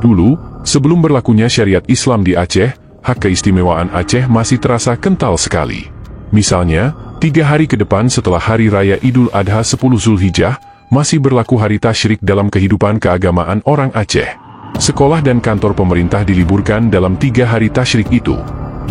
Dulu, sebelum berlakunya syariat Islam di Aceh, hak keistimewaan Aceh masih terasa kental sekali. Misalnya, 3 hari ke depan setelah Hari Raya Idul Adha 10 Zulhijjah, masih berlaku hari tasyrik dalam kehidupan keagamaan orang Aceh. Sekolah dan kantor pemerintah diliburkan dalam 3 hari tasyrik itu.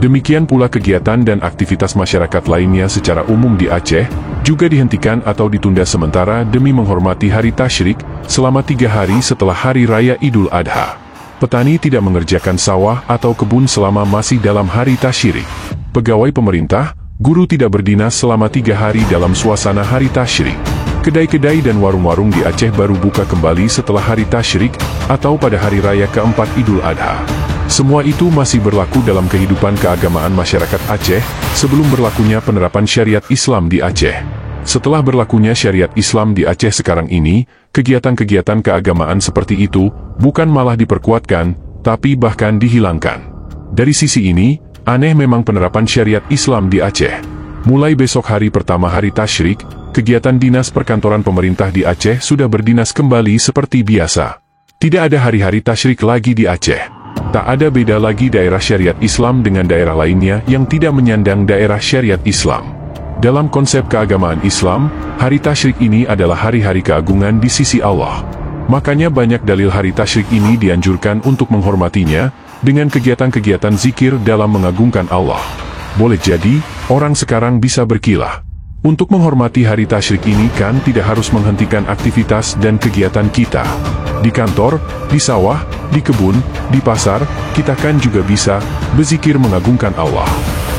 Demikian pula kegiatan dan aktivitas masyarakat lainnya secara umum di Aceh, juga dihentikan atau ditunda sementara demi menghormati hari tasyrik selama 3 hari setelah Hari Raya Idul Adha. Petani tidak mengerjakan sawah atau kebun selama masih dalam hari tasyrik. Pegawai pemerintah, guru tidak berdinas selama 3 hari dalam suasana hari tasyrik. Kedai-kedai dan warung-warung di Aceh baru buka kembali setelah hari tasyrik atau pada hari raya keempat Idul Adha. Semua itu masih berlaku dalam kehidupan keagamaan masyarakat Aceh sebelum berlakunya penerapan syariat Islam di Aceh. Setelah berlakunya syariat Islam di Aceh sekarang ini, kegiatan-kegiatan keagamaan seperti itu bukan malah diperkuatkan, tapi bahkan dihilangkan. Dari sisi ini, aneh memang penerapan syariat Islam di Aceh. Mulai besok hari pertama hari tasyrik, kegiatan dinas perkantoran pemerintah di Aceh sudah berdinas kembali seperti biasa. Tidak ada hari-hari tasyrik lagi di Aceh. Tak ada beda lagi daerah syariat Islam dengan daerah lainnya yang tidak menyandang daerah syariat Islam. Dalam konsep keagamaan Islam, hari tasyrik ini adalah hari-hari keagungan di sisi Allah. Makanya banyak dalil hari tasyrik ini dianjurkan untuk menghormatinya dengan kegiatan-kegiatan zikir dalam mengagungkan Allah. Boleh jadi, orang sekarang bisa berkilah. Untuk menghormati hari tasyrik ini kan tidak harus menghentikan aktivitas dan kegiatan kita. Di kantor, di sawah, di kebun, di pasar, kita kan juga bisa berzikir mengagungkan Allah.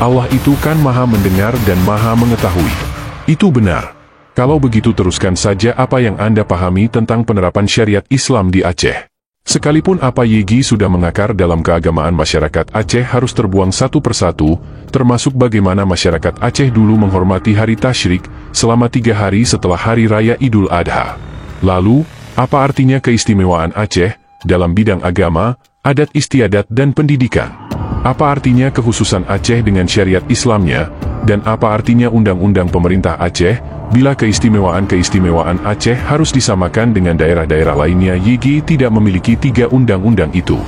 Allah itu kan maha mendengar dan maha mengetahui. Itu benar. Kalau begitu teruskan saja apa yang Anda pahami tentang penerapan syariat Islam di Aceh. Sekalipun apa Yegi sudah mengakar dalam keagamaan masyarakat Aceh harus terbuang satu persatu, termasuk bagaimana masyarakat Aceh dulu menghormati hari tasyrik selama 3 hari setelah Hari Raya Idul Adha. Lalu, apa artinya keistimewaan Aceh dalam bidang agama, adat istiadat dan pendidikan? Apa artinya kekhususan Aceh dengan syariat Islamnya, dan apa artinya undang-undang pemerintah Aceh bila keistimewaan-keistimewaan Aceh harus disamakan dengan daerah-daerah lainnya? Yegi tidak memiliki 3 undang-undang itu.